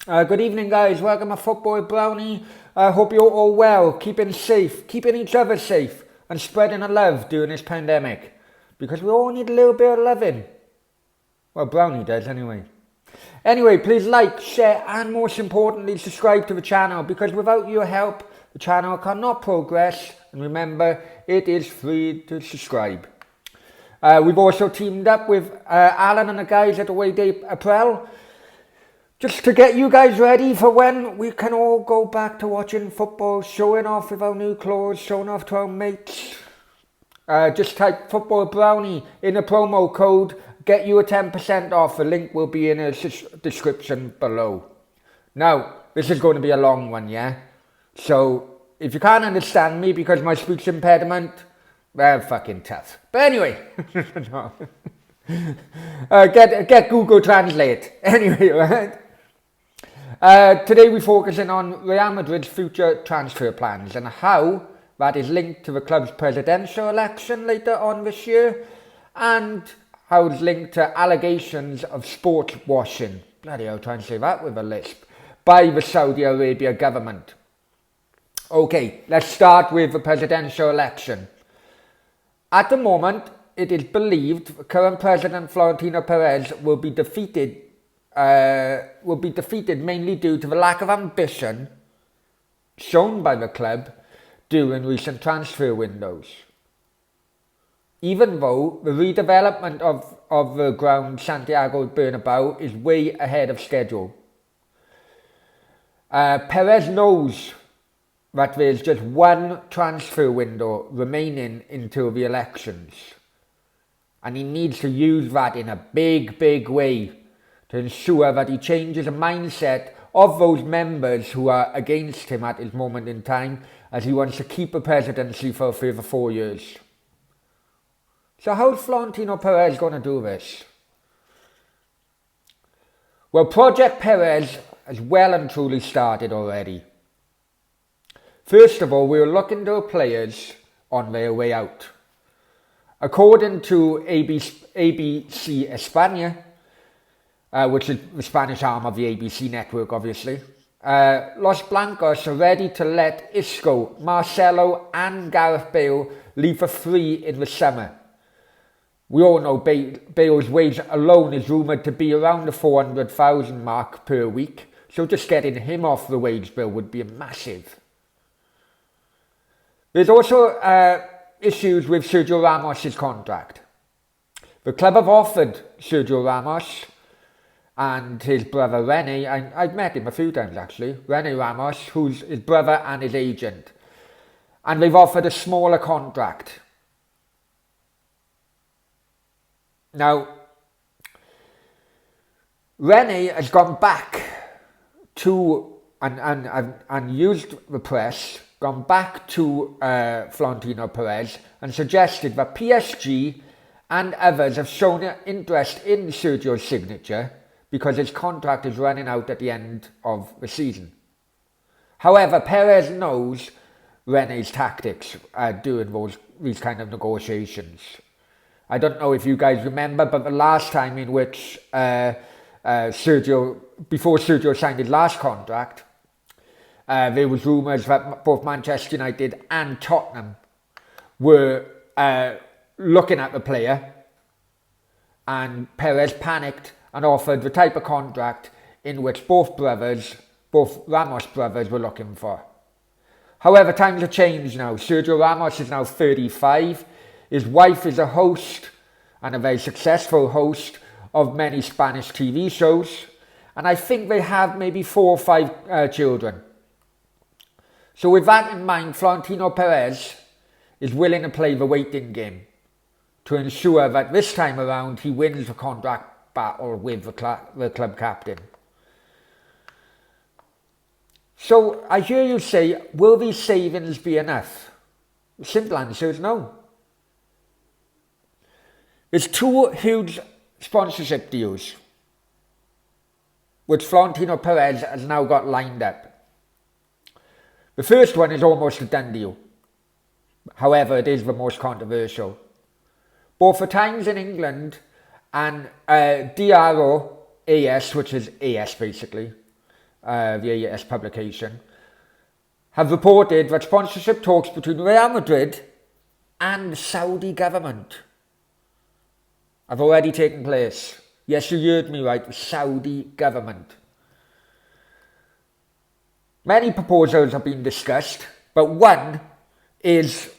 Good evening, guys. Welcome to Football Brownie. I hope you're all well, keeping safe, keeping each other safe, and spreading the love during this pandemic. Because we all need a little bit of loving. Well, Brownie does anyway. Anyway, please like, share, and most importantly, subscribe to the channel. Because without your help, the channel cannot progress. And remember, it is free to subscribe. We've also teamed up with Haaland and the guys at Away Day Apparel. Just to get you guys ready for when we can all go back to watching football, showing off with our new clothes, showing off to our mates. Just type Football Brownie in the promo code, get you a 10% off. The link will be in the description below. Now, this is going to be a long one, yeah? So, if you can't understand me because my speech impediment, well, fucking tough. But anyway, no. Get Google Translate. Anyway, right? Today we're focusing on Real Madrid's future transfer plans and how that is linked to the club's presidential election later on this year and how it's linked to allegations of sports washing. Bloody hell, trying to say that with a lisp. By the Saudi Arabia government. Okay, let's start with the presidential election. At the moment, it is believed current President Florentino Perez will be defeated mainly due to the lack of ambition shown by the club during recent transfer windows. Even though the redevelopment of the ground Santiago Bernabeu is way ahead of schedule. Perez knows that there is just one transfer window remaining until the elections. And he needs to use that in a big way to ensure that he changes the mindset of those members who are against him at this moment in time, as he wants to keep the presidency for a further 4 years. So how's Florentino Perez going to do this? Well, Project Perez has well and truly started already. First of all, we were looking to players on their way out. According to ABC España, which is the Spanish arm of the ABC network, obviously, Los Blancos are ready to let Isco, Marcelo and Gareth Bale leave for free in the summer. We all know Bale's wage alone is rumoured to be around the 400,000 mark per week, so just getting him off the wage bill would be massive. There's also issues with Sergio Ramos' contract. The club have offered Sergio Ramos and his brother Rene, I've met him a few times actually, Rene Ramos, who's his brother and his agent, and they've offered a smaller contract. Now, Rene has gone back to, and used the press, gone back to Florentino Perez and suggested that PSG and others have shown interest in Sergio's signature because his contract is running out at the end of the season. However, Perez knows Rene's tactics during these kind of negotiations. I don't know if you guys remember, but the last time in which before Sergio signed his last contract, there was rumours that both Manchester United and Tottenham were looking at the player, and Perez panicked and offered the type of contract in which both Ramos brothers were looking for. However, times have changed now. Sergio Ramos is now 35. His wife is a host, and a very successful host, of many Spanish TV shows, and I think they have maybe 4 or 5 children. So with that in mind, Florentino Perez is willing to play the waiting game to ensure that this time around he wins the contract battle with the club captain. So I hear you say, will these savings be enough? The simple answer is no. There's 2 huge sponsorship deals which Florentino Perez has now got lined up. The first one is almost a done deal. However, it is the most controversial. Both the Times in England and DRO AS, which is AS basically, the AS publication, have reported that sponsorship talks between Real Madrid and the Saudi government have already taken place. Yes, you heard me right, the Saudi government. Many proposals have been discussed, but one is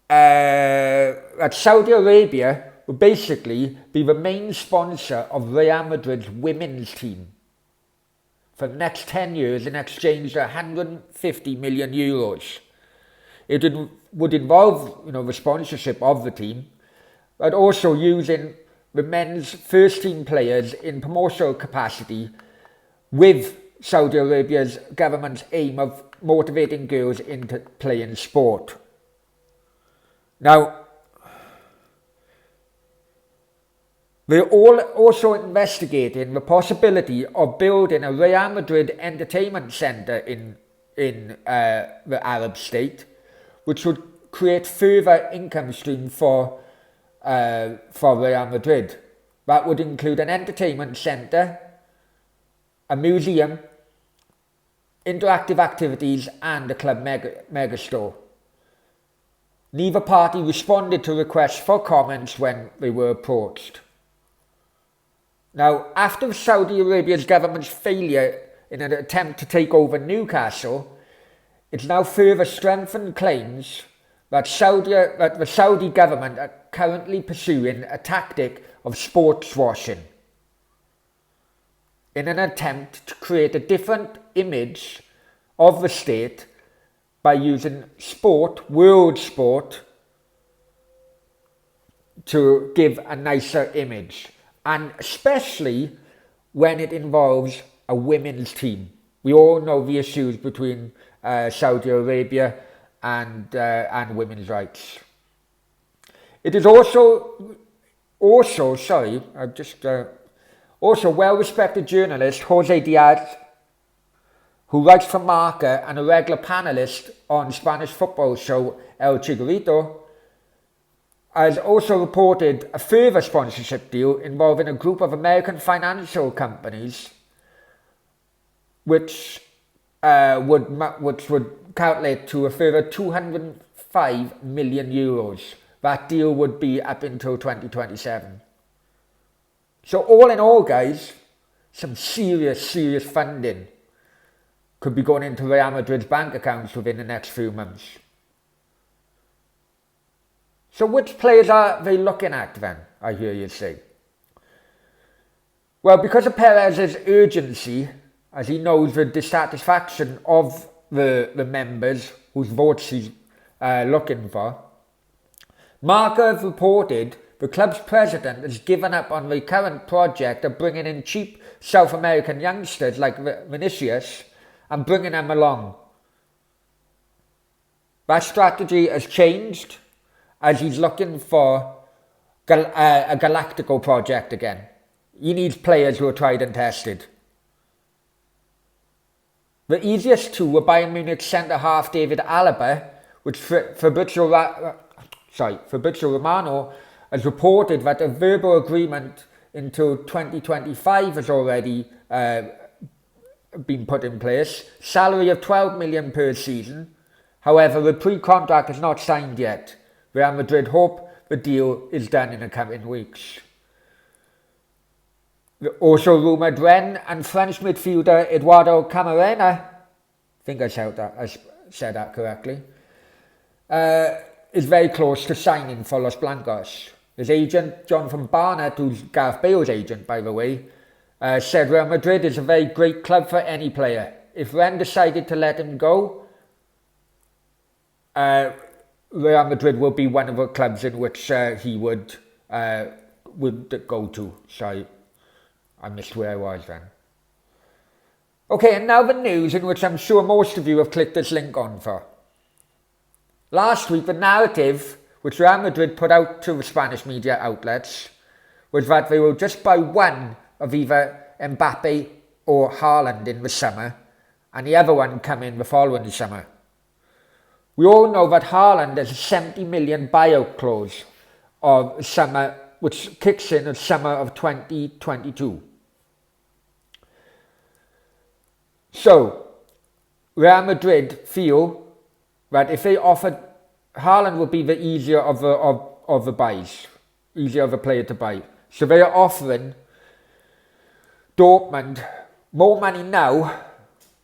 that Saudi Arabia will basically be the main sponsor of Real Madrid's women's team for the next 10 years in exchange for 150 million euros. It would involve, the sponsorship of the team, but also using the men's first team players in promotional capacity with Saudi Arabia's government's aim of motivating girls into playing sport. Now, they're also investigating the possibility of building a Real Madrid entertainment centre in the Arab state, which would create further income stream for Real Madrid. That would include an entertainment centre, a museum, interactive activities and a club megastore. Neither party responded to requests for comments when they were approached. Now, after Saudi Arabia's government's failure in an attempt to take over Newcastle, it's now further strengthened claims that the Saudi government are currently pursuing a tactic of sports washing in an attempt to create a different image of the state by using world sport, to give a nicer image, and especially when it involves a women's team. We all know the issues between Saudi Arabia and women's rights. It is also well-respected journalist Jose Diaz, who writes for Marca and a regular panelist on Spanish football show El Chicharito, has also reported a further sponsorship deal involving a group of American financial companies, which would calculate to a further 205 million euros. That deal would be up until 2027. So all in all, guys, some serious funding could be going into Real Madrid's bank accounts within the next few months. So which players are they looking at then, I hear you say? Well, because of Perez's urgency, as he knows the dissatisfaction of the members whose votes he's looking for, Marca have reported the club's president has given up on the current project of bringing in cheap South American youngsters like Vinicius and bringing them along. That strategy has changed as he's looking for a Galactico project again. He needs players who are tried and tested. The easiest two were Bayern Munich centre-half David Alaba, which Fabrizio Romano has reported that a verbal agreement until 2025 has already been put in place. Salary of 12 million per season. However, the pre-contract is not signed yet. Real Madrid hope the deal is done in the coming weeks. Also rumoured Rennes and French midfielder Eduardo Camarena, I think I said that correctly, is very close to signing for Los Blancos. His agent, Jonathan Barnett, who's Gareth Bale's agent by the way, said Real Madrid is a very great club for any player. If Rennes decided to let him go, Real Madrid will be one of the clubs in which he would go to. Sorry, I missed where I was then. Okay, and now the news in which I'm sure most of you have clicked this link on for. Last week, the narrative which Real Madrid put out to the Spanish media outlets was that they will just buy one of either Mbappé or Haaland in the summer, and the other one come in the following summer. We all know that Haaland has a 70 million buyout clause of summer, which kicks in the summer of 2022. So, Real Madrid feel that if they offered, Haaland would be the easier of the buys, easier of a player to buy. So they are offering Dortmund more money now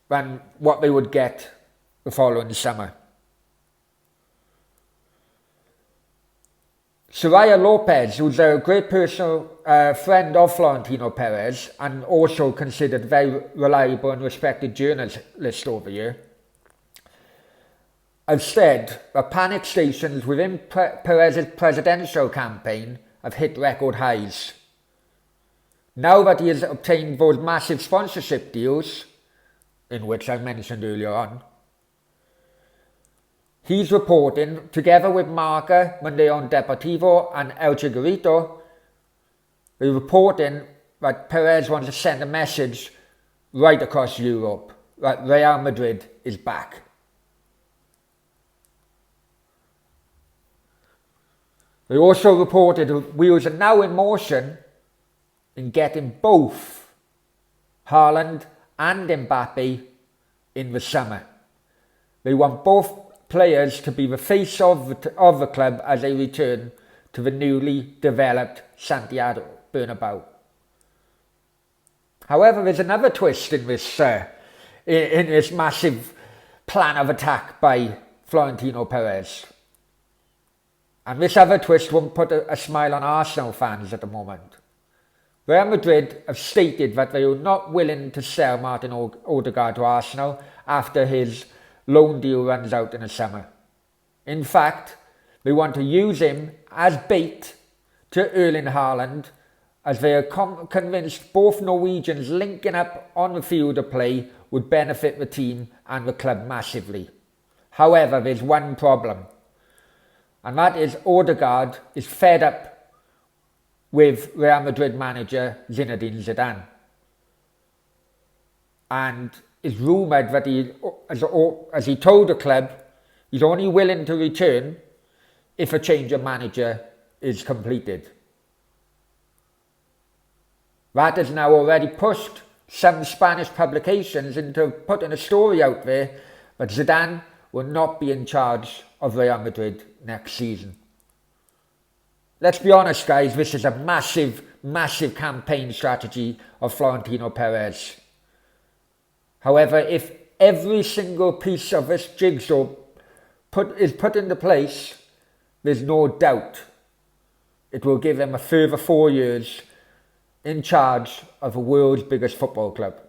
than what they would get the following summer. Soraya Lopez, who's a great personal friend of Florentino Perez and also considered very reliable and respected journalist over here, have said that panic stations within Perez's presidential campaign have hit record highs. Now that he has obtained those massive sponsorship deals, in which I mentioned earlier on, he's reporting, together with Marca, Monday on Deportivo and El Chicharito, they're reporting that Perez wants to send a message right across Europe that Real Madrid is back. They also reported that wheels are now in motion in getting both Haaland and Mbappé in the summer. They want both players to be the face of the club as they return to the newly developed Santiago Bernabeu. However, there's another twist in this massive plan of attack by Florentino Perez. And this other twist won't put a smile on Arsenal fans at the moment. Real Madrid have stated that they are not willing to sell Martin Odegaard to Arsenal after his loan deal runs out in the summer. In fact, they want to use him as bait to Erling Haaland, as they are convinced both Norwegians linking up on the field of play would benefit the team and the club massively. However, there's one problem, and that is Odegaard is fed up with Real Madrid manager Zinedine Zidane, and is rumoured that he, as he told the club, he's only willing to return if a change of manager is completed. That has now already pushed some Spanish publications into putting a story out there that Zidane will not be in charge of Real Madrid next season. Let's be honest, guys, this is a massive, massive campaign strategy of Florentino Perez. However, if every single piece of this jigsaw is put into place, there's no doubt it will give him a further 4 years in charge of the world's biggest football club.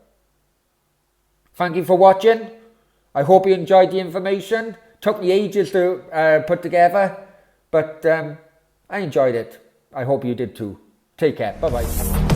Thank you for watching. I hope you enjoyed the information. Took me ages to put together, but I enjoyed it. I hope you did too. Take care. Bye-bye.